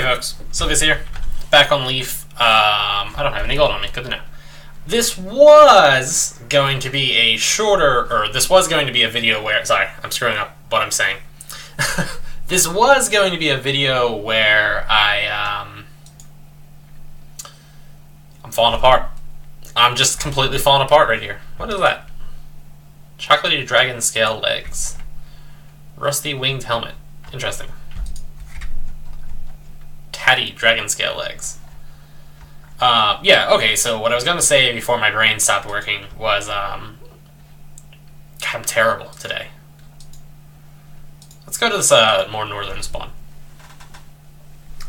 folks, Sylvia's here, back on Leaf. I don't have any gold on me, good to know. This was going to be a shorter, or this was going to be a video where, sorry, I'm screwing up what I'm saying. This was going to be a video where I'm falling apart. I'm just completely falling apart right here. What is that? Chocolatey dragon scale legs. Rusty winged helmet. Interesting. Tatty dragon scale legs. Yeah, okay, so what I was going to say before my brain stopped working was, God, I'm terrible today. Let's go to this more northern spawn.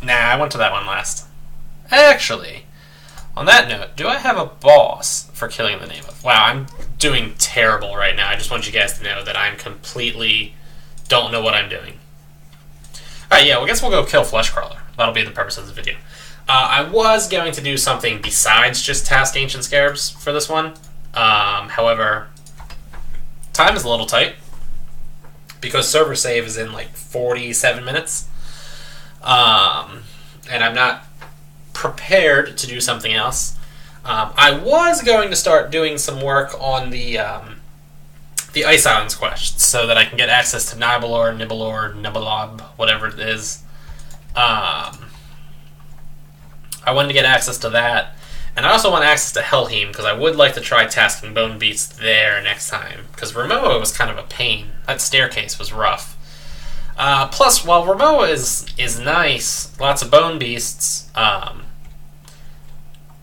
Nah, I went to that one last. Actually, on that note, do I have a boss for killing the name of? Wow, I'm doing terrible right now. I just want you guys to know that I'm completely don't know what I'm doing. Alright, yeah, well, I guess we'll go kill fleshcrawler. That'll be the purpose of the video. I was going to do something besides just task ancient scarabs for this one. However, time is a little tight because server save is in like 47 minutes. And I'm not prepared to do something else. I was going to start doing some work on the Ice Islands quest so that I can get access to Nibelor, whatever it is. I wanted to get access to that, and I also want access to Helheim because I would like to try tasking Bone Beasts there next time, because Ramoa was kind of a pain. That staircase was rough. Plus, while Ramoa is nice, lots of Bone Beasts,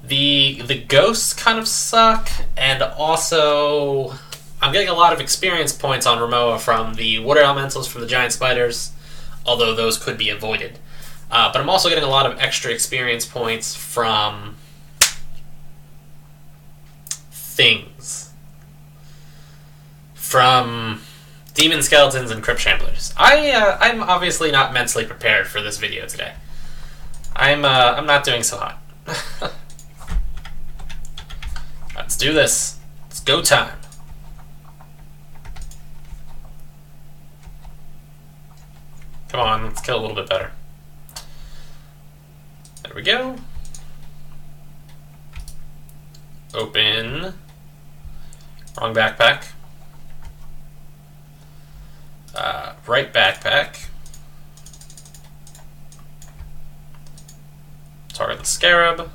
the ghosts kind of suck, and also I'm getting a lot of experience points on Ramoa from the water elementals from the giant spiders, although those could be avoided. But I'm also getting a lot of extra experience points from things. From demon skeletons and crypt shamblers. I'm obviously not mentally prepared for this video today. I'm not doing so hot. Let's do this. It's go time. Come on, let's kill a little bit better. There we go. Open. Wrong backpack. Right backpack. Target the scarab.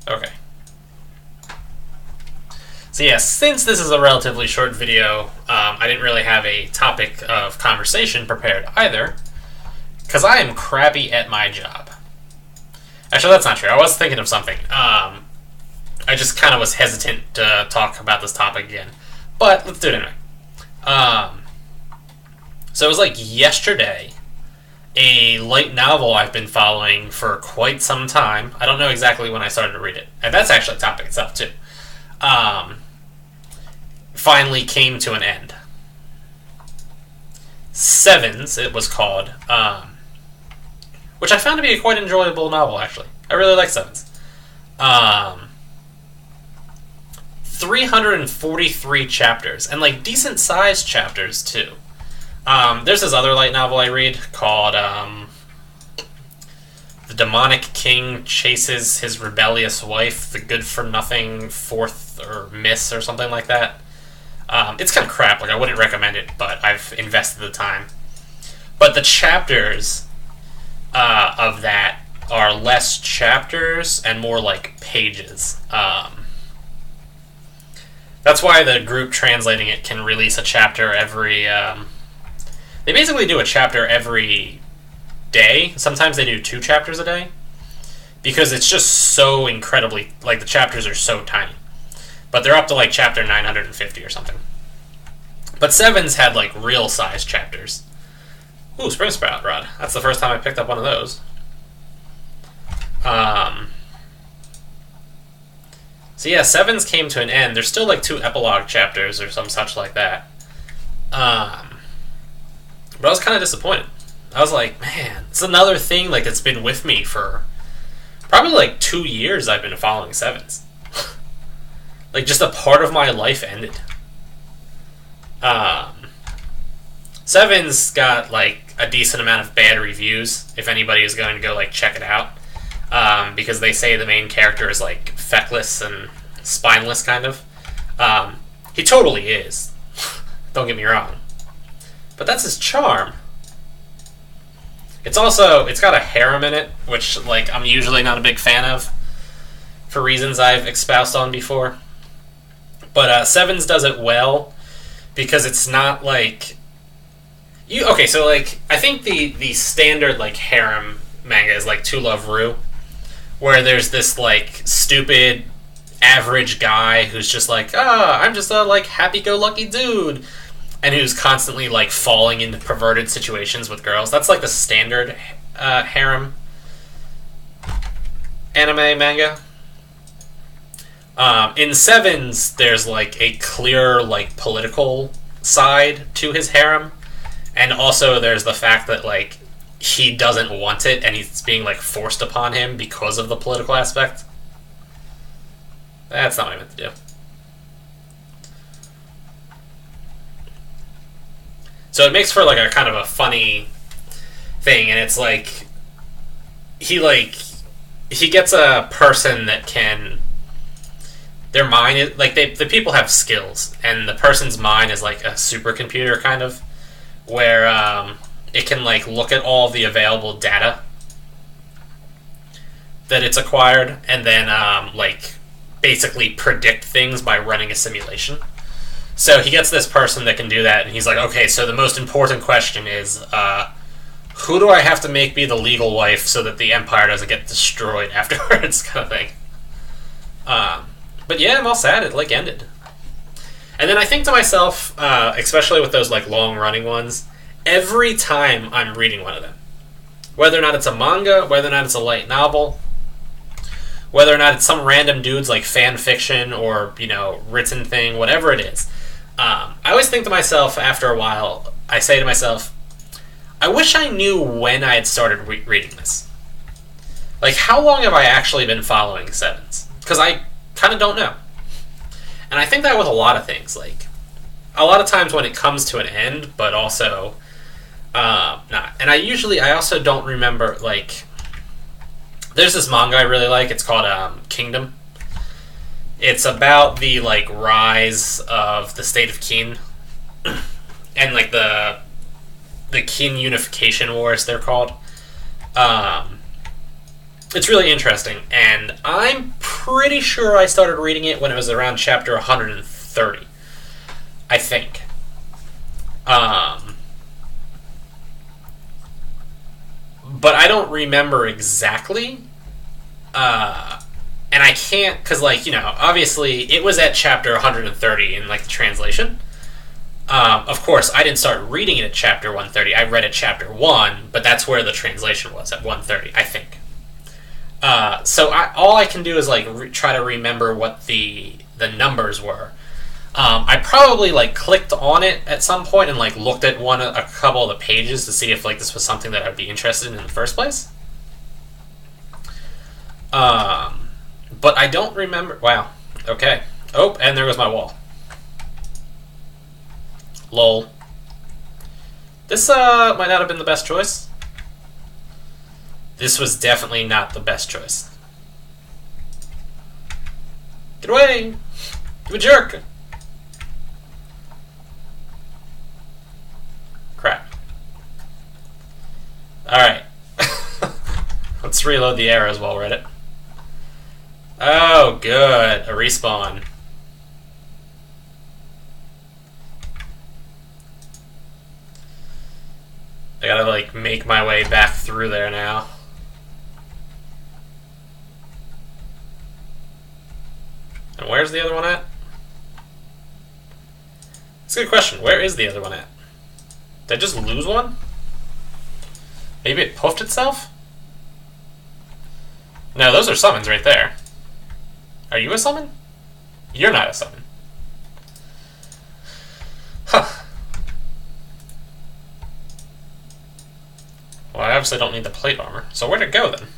Okay. So yeah, since this is a relatively short video, I didn't really have a topic of conversation prepared either, because I am crappy at my job. Actually, that's not true. I was thinking of something. I just kind of was hesitant to talk about this topic again. But let's do it anyway. So it was like yesterday, a light novel I've been following for quite some time. I don't know exactly when I started to read it. And that's actually a topic itself, too. Finally came to an end. Sevens, it was called. Which I found to be a quite enjoyable novel, actually. I really like Sevens. 343 chapters, and like decent sized chapters too. There's this other light novel I read called The Demonic King Chases His Rebellious Wife, the Good for Nothing Fourth or Miss or something like that. It's kind of crap, like I wouldn't recommend it, but I've invested the time. But the chapters of that are less chapters and more like pages. That's why the group translating it can release a chapter every... they basically do a chapter every day. Sometimes they do 2 chapters a day. Because it's just so incredibly... Like, the chapters are so tiny. But they're up to, like, chapter 950 or something. But Sevens had, like, real-size chapters. Ooh, Spring Sprout Rod. That's the first time I picked up one of those. So yeah, Sevens came to an end. There's still like 2 epilogue chapters or some such like that. But I was kind of disappointed. I was like, man, it's another thing like that's been with me for probably like 2 years. I've been following Sevens. Like just a part of my life ended. Sevens got like a decent amount of bad reviews if anybody is going to go like check it out, because they say the main character is like feckless and spineless kind of. He totally is. Don't get me wrong, but that's his charm. It's got a harem in it, which like I'm usually not a big fan of, for reasons I've espoused on before. But Sevens does it well because it's not like okay. So like I think the standard like harem manga is like To Love Ru, where there's this like stupid average guy who's just like, I'm just a like happy-go-lucky dude, and who's constantly like falling into perverted situations with girls. That's like the standard harem anime manga. In Sevens, there's like a clear like political side to his harem, and also there's the fact that like he doesn't want it and he's being like forced upon him because of the political aspect. That's not what I meant to do. So it makes for like a kind of a funny thing, and it's like he gets a person that can, their mind is like the people have skills, and the person's mind is like a supercomputer kind of, where it can like look at all the available data that it's acquired, and then like basically predict things by running a simulation. So he gets this person that can do that, and he's like, okay, so the most important question is, who do I have to make be the legal wife so that the empire doesn't get destroyed afterwards, kind of thing. But yeah, I'm all sad it like ended. And then I think to myself, especially with those like long-running ones, every time I'm reading one of them, whether or not it's a manga, whether or not it's a light novel, whether or not it's some random dude's like fan fiction or, you know, written thing, whatever it is, I always think to myself after a while, I say to myself, I wish I knew when I had started reading this. Like, how long have I actually been following Sevens? Because I kind of don't know. And I think that with a lot of things, like, a lot of times when it comes to an end, but also not. And I also don't remember, like, there's this manga I really like. It's called Kingdom. It's about the like rise of the state of Qin and like the Qin unification wars, they're called. It's really interesting, and I'm pretty sure I started reading it when it was around chapter 130, I think. But I don't remember exactly. And I can't, because, like, you know, obviously it was at chapter 130 in, like, the translation. Of course, I didn't start reading it at chapter 130. I read at chapter 1, but that's where the translation was, at 130, I think. So all I can do is, like, try to remember what the numbers were. I probably, like, clicked on it at some point and, like, looked at a couple of the pages to see if, like, this was something that I'd be interested in the first place. But I don't remember. Wow. Okay. Oh, and there goes my wall. Lol. This might not have been the best choice. This was definitely not the best choice. Get away! You a jerk! Crap. Alright. Let's reload the arrows while we're at it. Oh, good. A respawn. I gotta, like, make my way back through there now. And where's the other one at? That's a good question. Where is the other one at? Did I just lose one? Maybe it puffed itself? No, those are summons right there. Are you a summon? You're not a summon. Huh. Well, I obviously don't need the plate armor. So where'd it go, then?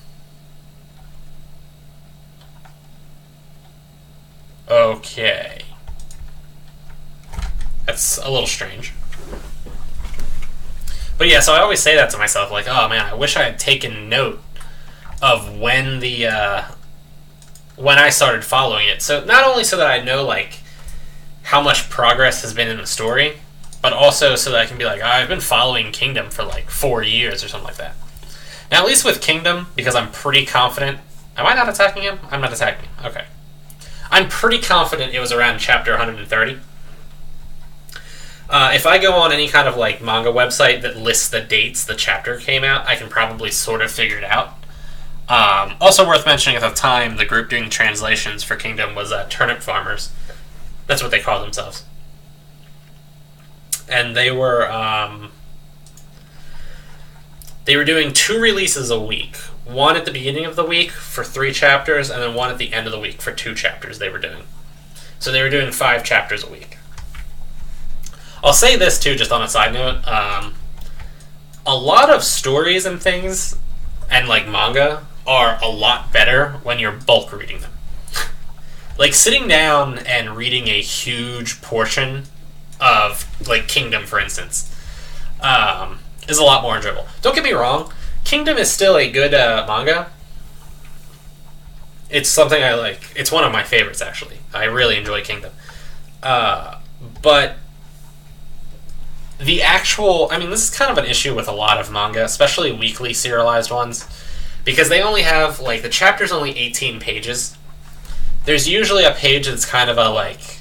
Okay. That's a little strange. But yeah, so I always say that to myself, like, oh man, I wish I had taken note of when when I started following it. So not only so that I know like how much progress has been in the story, but also so that I can be like, oh, I've been following Kingdom for like 4 years or something like that. Now, at least with Kingdom, because I'm pretty confident. Am I not attacking him? I'm not attacking him. Okay. I'm pretty confident it was around chapter 130. If I go on any kind of like manga website that lists the dates the chapter came out, I can probably sort of figure it out. Also worth mentioning, at the time, the group doing translations for Kingdom was Turnip Farmers. That's what they call themselves. And they were doing 2 releases a week. One at the beginning of the week for 3 chapters, and then one at the end of the week for 2 chapters they were doing. So they were doing 5 chapters a week. I'll say this too, just on a side note. A lot of stories and things, and like manga, are a lot better when you're bulk reading them. Like sitting down and reading a huge portion of like Kingdom, for instance, is a lot more enjoyable. Don't get me wrong, Kingdom is still a good manga. It's something I like. It's one of my favorites, actually. I really enjoy Kingdom. But the actual... I mean, this is kind of an issue with a lot of manga, especially weekly serialized ones, because they only have, like, the chapter's only 18 pages. There's usually a page that's kind of a, like...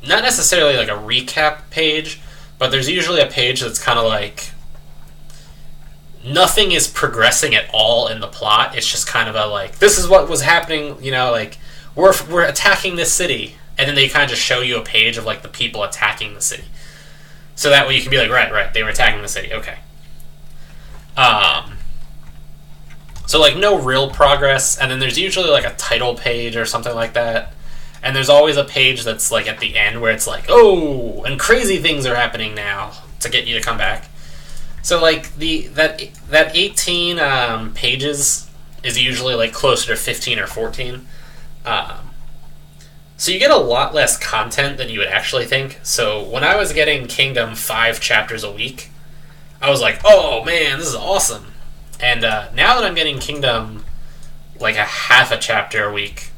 not necessarily like a recap page, but there's usually a page that's kind of like... nothing is progressing at all in the plot. It's just kind of a, like, this is what was happening, you know, like, we're attacking this city. And then they kind of just show you a page of, like, the people attacking the city. So that way you can be like, right, they were attacking the city, okay. So, like, no real progress, and then there's usually, like, a title page or something like that. And there's always a page that's, like, at the end where it's like, oh, and crazy things are happening now to get you to come back. So, like, that 18 pages is usually, like, closer to 15 or 14. So you get a lot less content than you would actually think. So when I was getting Kingdom 5 chapters a week, I was like, oh, man, this is awesome. And now that I'm getting Kingdom, like, a half a chapter a week,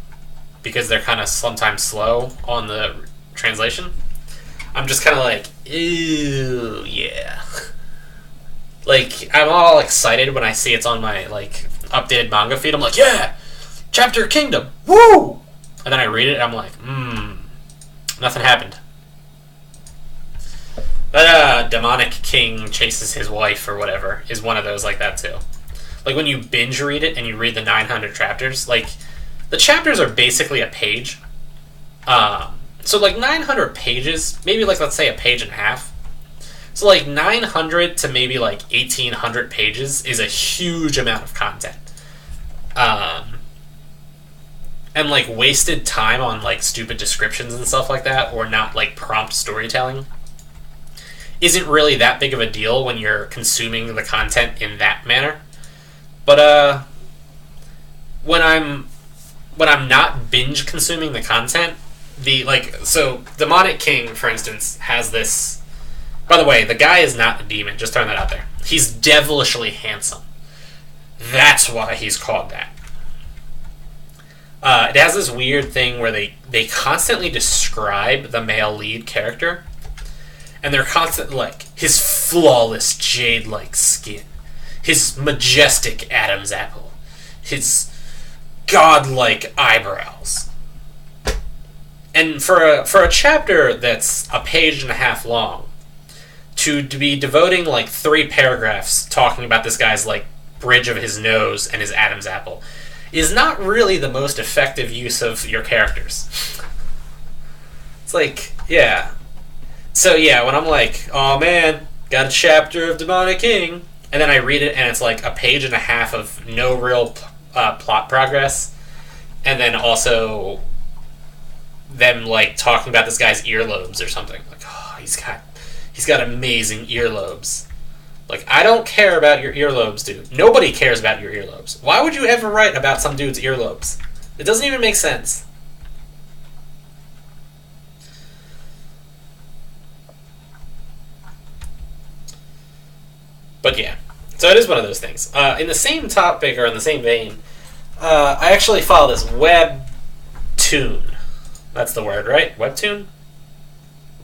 because they're kind of sometimes slow on the translation, I'm just kind of like, ew, yeah. Like, I'm all excited when I see it's on my, like, updated manga feed. I'm like, yeah, chapter Kingdom, woo! And then I read it, and I'm like, nothing happened. That demonic king chases his wife or whatever is one of those like that too. Like when you binge read it and you read the 900 chapters, like the chapters are basically a page. So like 900 pages, maybe like let's say a page and a half. So like 900 to maybe like 1800 pages is a huge amount of content. And like wasted time on like stupid descriptions and stuff like that, or not like prompt storytelling, isn't really that big of a deal when you're consuming the content in that manner. But when I'm not binge consuming the content, so Demonic King, for instance, has this. By the way, the guy is not a demon. Just throwing that out there. He's devilishly handsome. That's why he's called that. It has this weird thing where they constantly describe the male lead character, and they're constantly like, his flawless jade-like skin, his majestic Adam's apple, his godlike eyebrows. And for a chapter that's a page and a half long, to be devoting like 3 paragraphs talking about this guy's like bridge of his nose and his Adam's apple is not really the most effective use of your characters. It's like, yeah. So yeah, when I'm like, oh man, got a chapter of Demonic King, and then I read it and it's like a page and a half of no real plot progress, and then also them like talking about this guy's earlobes or something. Like, oh, he's got amazing earlobes. Like, I don't care about your earlobes, dude. Nobody cares about your earlobes. Why would you ever write about some dude's earlobes? It doesn't even make sense. But yeah, so it is one of those things. In the same topic, or in the same vein, I actually follow this webtoon. That's the word, right? Webtoon?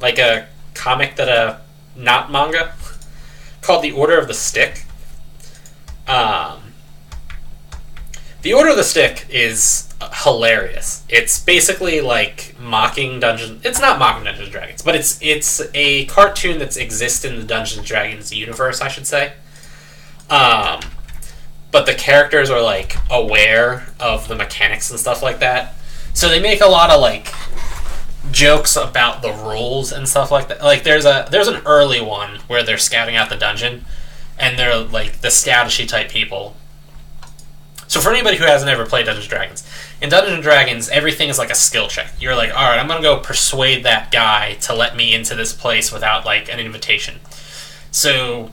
Like a comic not manga, called The Order of the Stick. The Order of the Stick is hilarious. It's basically like mocking Dungeons... It's not mocking Dungeons & Dragons, but it's a cartoon that exists in the Dungeons & Dragons universe, I should say. But the characters are like aware of the mechanics and stuff like that. So they make a lot of like jokes about the rules and stuff like that. Like there's an early one where they're scouting out the dungeon, and they're like the scoutishy type people. So for anybody who hasn't ever played Dungeons & Dragons, in Dungeons & Dragons, everything is like a skill check. You're like, alright, I'm going to go persuade that guy to let me into this place without like an invitation. So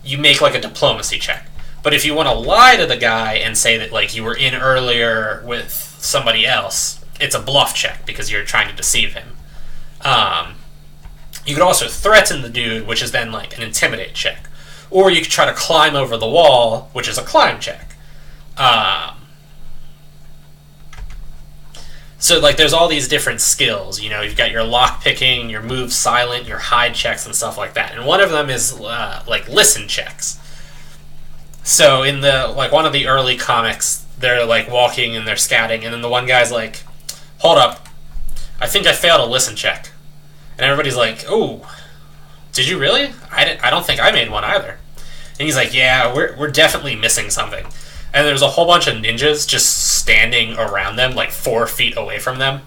you make like a diplomacy check. But if you want to lie to the guy and say that like you were in earlier with somebody else, it's a bluff check because you're trying to deceive him. You could also threaten the dude, which is then like an intimidate check. Or you could try to climb over the wall, which is a climb check. So like there's all these different skills, you know, you've got your lock picking, your move silent, your hide checks and stuff like that. And one of them is like listen checks. So in the like one of the early comics, they're like walking and they're scouting, and then the one guy's like, "Hold up, I think I failed a listen check." And everybody's like, "Oh, did you really? I don't think I made one either." And he's like, "Yeah, we're definitely missing something." And there's a whole bunch of ninjas just standing around them, like 4 feet away from them.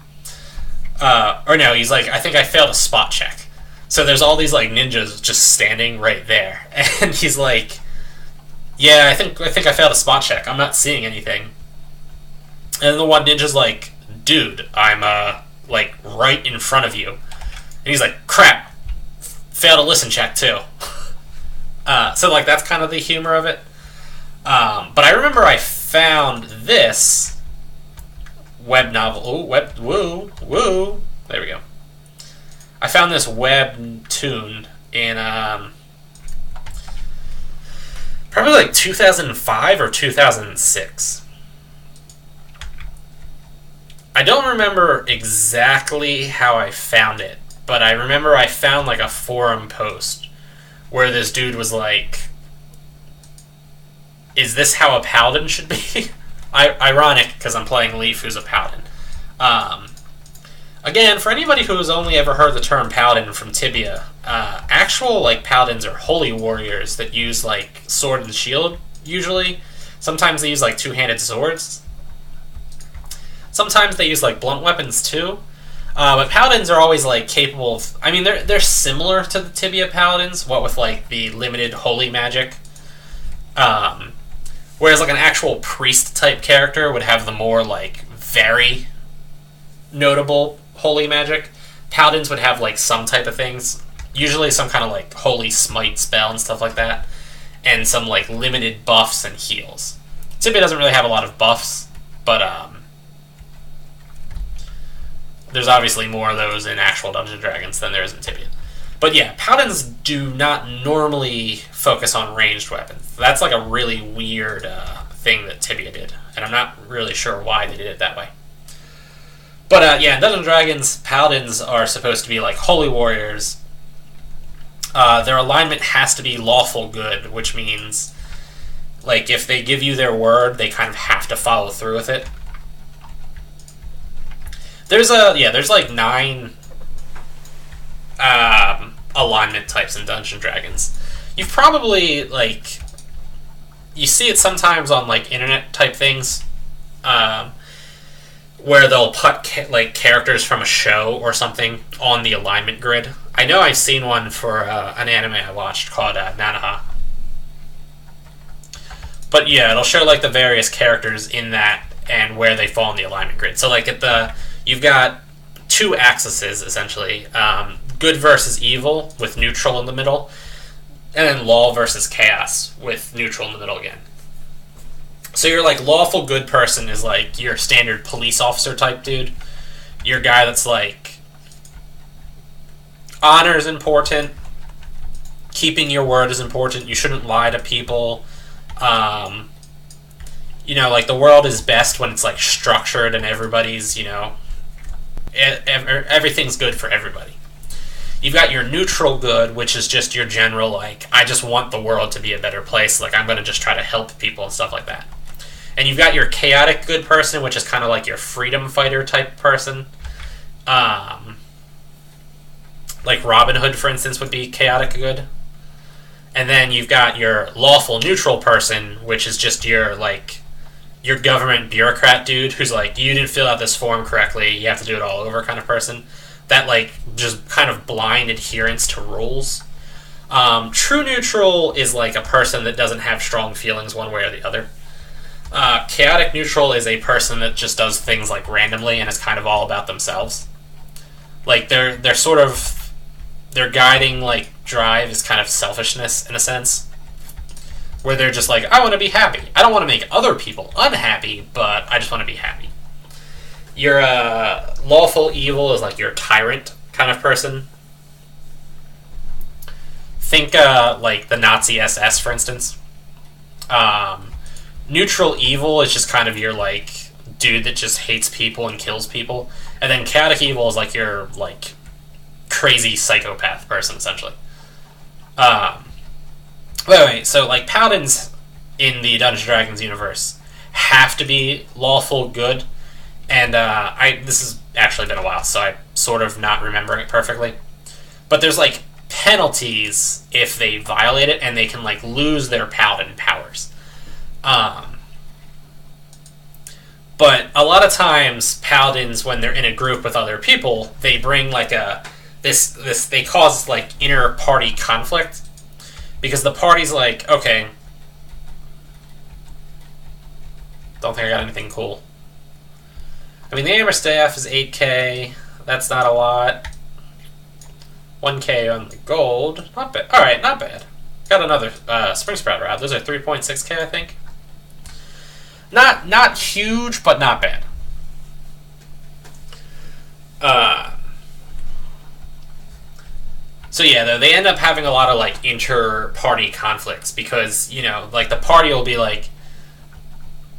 Or no, he's like, "I think I failed a spot check." So there's all these like ninjas just standing right there, and he's like, "Yeah, I think I failed a spot check. I'm not seeing anything." And the one ninja's like, "Dude, I'm like right in front of you." And he's like, "Crap, failed a listen check too." So like that's kind of the humor of it. But I remember I found this web novel. Ooh, woo. There we go. I found this webtoon in probably like 2005 or 2006. I don't remember exactly how I found it, but I remember I found like a forum post where this dude was like, "Is this how a paladin should be?" Ironic, because I'm playing Leaf, who's a paladin. Again, for anybody who's only ever heard the term paladin from Tibia, actual like paladins are holy warriors that use like sword and shield, usually. Sometimes they use like two-handed swords. Sometimes they use like blunt weapons too. But paladins are always like capable of... I mean, they're similar to the Tibia paladins, what with like the limited holy magic. Whereas like an actual priest type character would have the more like very notable holy magic. Paladins would have like some type of things, usually some kind of like holy smite spell and stuff like that, and some like limited buffs and heals. Tibia doesn't really have a lot of buffs, but there's obviously more of those in actual Dungeons & Dragons than there is in Tibia. But yeah, paladins do not normally focus on ranged weapons. That's like a really weird thing that Tibia did, and I'm not really sure why they did it that way. But yeah, in Dungeons & Dragons, paladins are supposed to be like holy warriors. Their alignment has to be lawful good, which means like if they give you their word, they kind of have to follow through with it. There's like 9 alignment types in Dungeons & Dragons. You've probably like you see it sometimes on like internet type things, where they'll put like characters from a show or something on the alignment grid. I know I've seen one for an anime I watched called Nanaha. But yeah, it'll show like the various characters in that and where they fall in the alignment grid. So like you've got 2 axes essentially. Good versus evil with neutral in the middle, and then law versus chaos with neutral in the middle again. So your like lawful good person is like your standard police officer type dude. Your guy that's like honor is important, keeping your word is important. You shouldn't lie to people. Like, the world is best when it's, like, structured and everybody's, everything's good for everybody. You've got your neutral good, which is just your general, like, I just want the world to be a better place. Like, I'm going to just try to help people and stuff like that. And you've got your chaotic good person, which is kind of like your freedom fighter type person. Like Robin Hood, for instance, would be chaotic good. And then you've got your lawful neutral person, which is just your government bureaucrat dude who's like, you didn't fill out this form correctly, you have to do it all over kind of person. That, like, just kind of blind adherence to rules. True neutral is like a person that doesn't have strong feelings one way or the other. Chaotic neutral is a person that just does things, like, randomly and is kind of all about themselves. Like, they're sort of... Their guiding, like, drive is kind of selfishness, in a sense. Where they're just like, I want to be happy. I don't want to make other people unhappy, but I just want to be happy. Your lawful evil is, like, your tyrant kind of person. Think, like, the Nazi SS, for instance. Neutral evil is just kind of your, like, dude that just hates people and kills people. And then chaotic evil is, like, your, like, crazy psychopath person, essentially. Anyway, so, like, paladins in the Dungeons & Dragons universe have to be lawful good, and this has actually been a while, so I'm sort of not remembering it perfectly. But there's, like, penalties if they violate it, and they can, like, lose their paladin powers. But a lot of times, paladins, when they're in a group with other people, they bring, like, they cause, like, inner party conflict. Because the party's like, okay, don't think I got anything cool. I mean, the hammer staff is 8k. That's not a lot. 1k on the gold. Not bad. Alright, not bad. Got another spring sprout rod. Those are 3.6k, I think. Not huge, but not bad. So yeah, though, they end up having a lot of, like, inter-party conflicts because, like, the party will be like,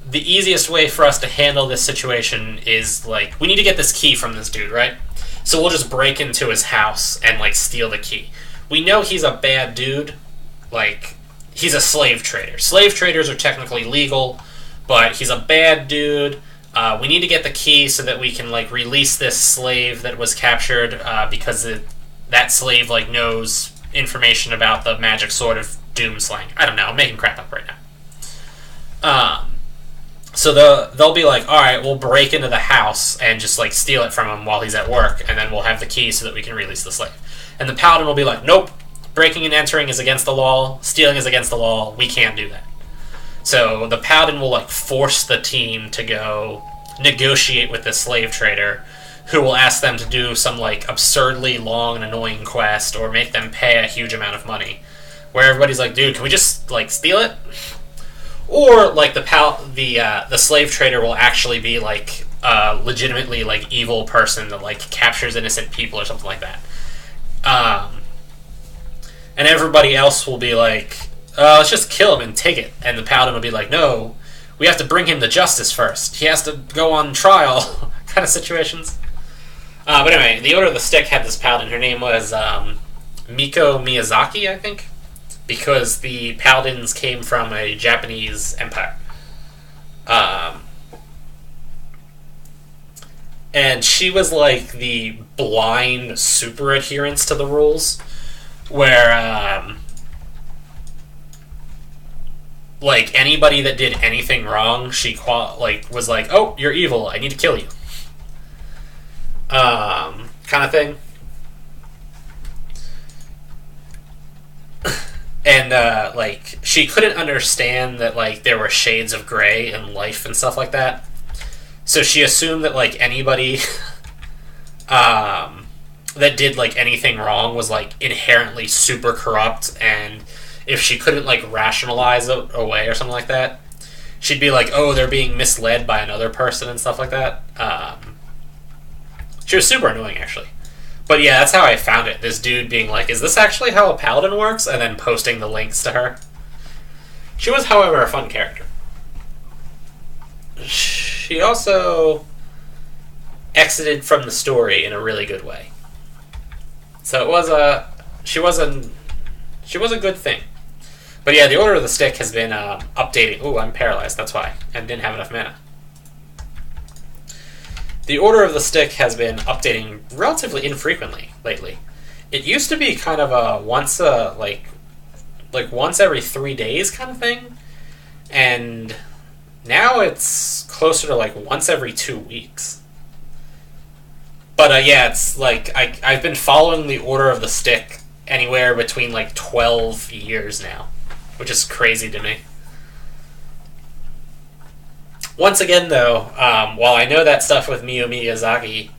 the easiest way for us to handle this situation is, like, we need to get this key from this dude, right? So we'll just break into his house and, like, steal the key. We know he's a bad dude. Like, he's a slave trader. Slave traders are technically legal, but he's a bad dude. We need to get the key so that we can, like, release this slave that was captured because that slave, like, knows information about the magic sword of doom slang. I don't know. I'm making crap up right now. So they'll be like, all right, we'll break into the house and just, like, steal it from him while he's at work, and then we'll have the key so that we can release the slave. And the paladin will be like, nope, breaking and entering is against the law, stealing is against the law, we can't do that. So the paladin will, like, force the team to go negotiate with the slave trader, who will ask them to do some, like, absurdly long and annoying quest or make them pay a huge amount of money. Where everybody's like, dude, can we just, like, steal it? Or, like, the slave trader will actually be, like, a legitimately, like, evil person that, like, captures innocent people or something like that. And everybody else will be like, let's just kill him and take it. And the paladin will be like, no, we have to bring him to justice first. He has to go on trial. Kind of situations. But anyway, the Order of the Stick had this paladin. Her name was Miko Miyazaki, I think, because the paladins came from a Japanese empire. And she was like the blind super adherence to the rules, where like anybody that did anything wrong, she was like, oh, you're evil, I need to kill you. Kind of thing. And, like, she couldn't understand that, like, there were shades of gray in life and stuff like that. So she assumed that, like, anybody, that did, like, anything wrong was, like, inherently super corrupt, and if she couldn't, like, rationalize it away or something like that, she'd be like, oh, they're being misled by another person and stuff like that. She was super annoying, actually. But yeah, that's how I found it. This dude being like, is this actually how a paladin works? And then posting the links to her. She was, however, a fun character. She also exited from the story in a really good way. So it was she was a good thing. But yeah, the Order of the Stick has been updating. Ooh, I'm paralyzed, that's why. And didn't have enough mana. The Order of the Stick has been updating relatively infrequently lately. It used to be kind of a once every 3 days kind of thing. And now it's closer to like once every 2 weeks. But yeah, it's like I've been following the Order of the Stick anywhere between like 12 years now, which is crazy to me. Once again, though, while I know that stuff with Miyu Miyazaki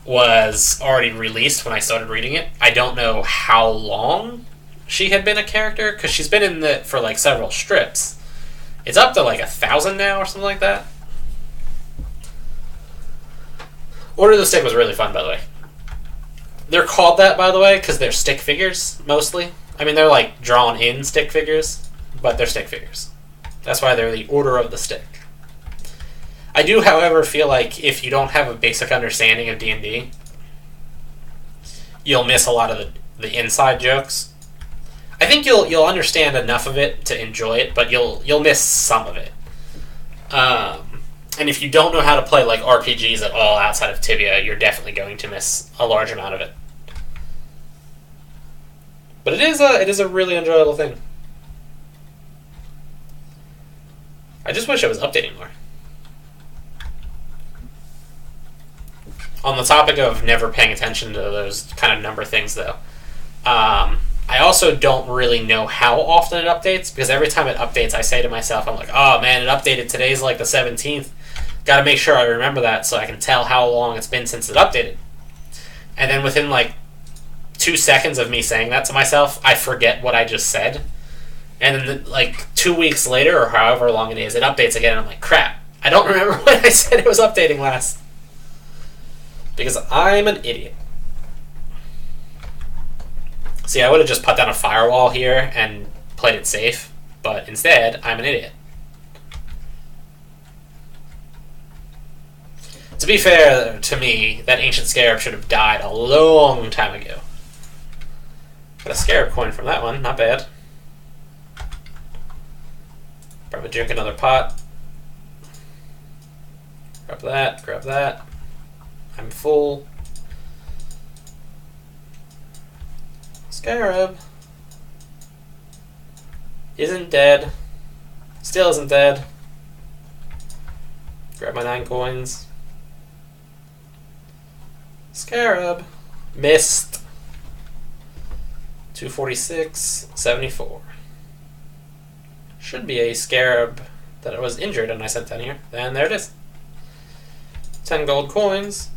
was already released when I started reading it, I don't know how long she had been a character, because she's been in it for like several strips. It's up to like 1,000 now or something like that. Order of the Stick was really fun, by the way. They're called that, by the way, because they're stick figures, mostly. I mean, they're like drawn-in stick figures, but they're stick figures. That's why they're the Order of the Stick. I do, however, feel like if you don't have a basic understanding of D&D, you'll miss a lot of the inside jokes. I think you'll understand enough of it to enjoy it, but you'll miss some of it. And if you don't know how to play like RPGs at all outside of Tibia, you're definitely going to miss a large amount of it. But it is a really enjoyable thing. I just wish it was updating more. On the topic of never paying attention to those kind of number things, though, I also don't really know how often it updates, because every time it updates, I say to myself, I'm like, oh man, it updated. Today's like the 17th. Got to make sure I remember that so I can tell how long it's been since it updated. And then within like 2 seconds of me saying that to myself, I forget what I just said. And then like 2 weeks later, or however long it is, it updates again, and I'm like, crap, I don't remember when I said it was updating last. Because I'm an idiot. See, I would have just put down a firewall here and played it safe, but instead, I'm an idiot. To be fair to me, that ancient scarab should have died a long time ago. Got a scarab coin from that one, not bad. Probably drink another pot. Grab that, grab that. I'm full. Scarab isn't dead. Still isn't dead. Grab my 9 coins. Scarab missed. 246, 74. Should be a scarab that was injured and I sent down here. And there it is. 10 gold coins.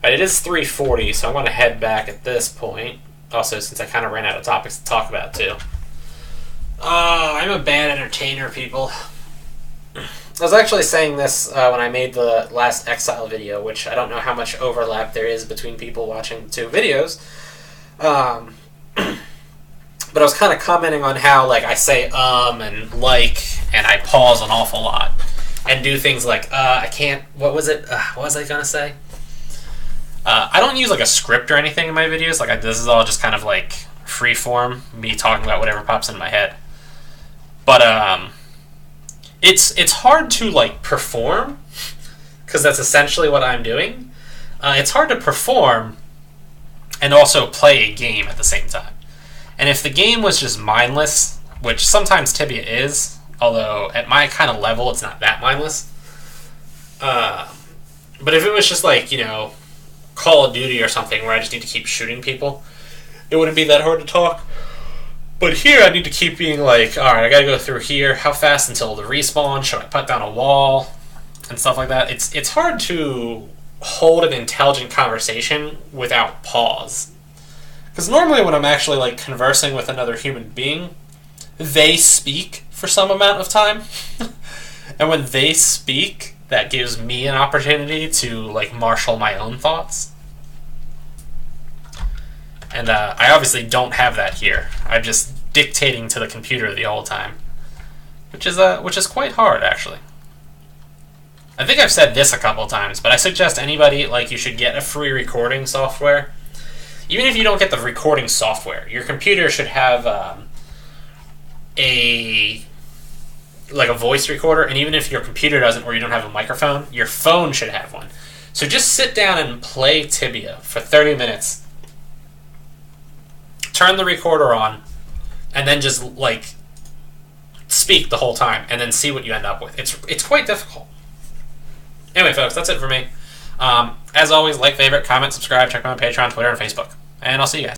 It is 3:40, so I'm going to head back at this point. Also, since I kind of ran out of topics to talk about, too. I'm a bad entertainer, people. I was actually saying this when I made the last Exile video, which I don't know how much overlap there is between people watching the 2 videos. But I was kind of commenting on how, like, I say and like, and I pause an awful lot. And do things like, I can't, what was it? What was I going to say? I don't use like a script or anything in my videos. Like this is all just kind of like free form, me talking about whatever pops in my head. But it's hard to like perform, because that's essentially what I'm doing. It's hard to perform and also play a game at the same time. And if the game was just mindless, which sometimes Tibia is, although at my kind of level it's not that mindless. But if it was just like, you know, Call of Duty or something where I just need to keep shooting people, it wouldn't be that hard to talk. But here I need to keep being like, alright, I gotta go through here. How fast until the respawn? Should I put down a wall? And stuff like that. It's hard to hold an intelligent conversation without pause. Because normally when I'm actually like conversing with another human being, they speak for some amount of time. And when they speak, that gives me an opportunity to like marshal my own thoughts. And I obviously don't have that here. I'm just dictating to the computer the whole time, which is quite hard, actually. I think I've said this a couple times, but I suggest anybody, like, you should get a free recording software. Even if you don't get the recording software, your computer should have a voice recorder, and even if your computer doesn't, or you don't have a microphone, your phone should have one. So just sit down and play Tibia for 30 minutes. Turn the recorder on, and then just, like, speak the whole time, and then see what you end up with. It's quite difficult. Anyway, folks, that's it for me. As always, like, favorite, comment, subscribe, check me out on Patreon, Twitter, and Facebook. And I'll see you guys.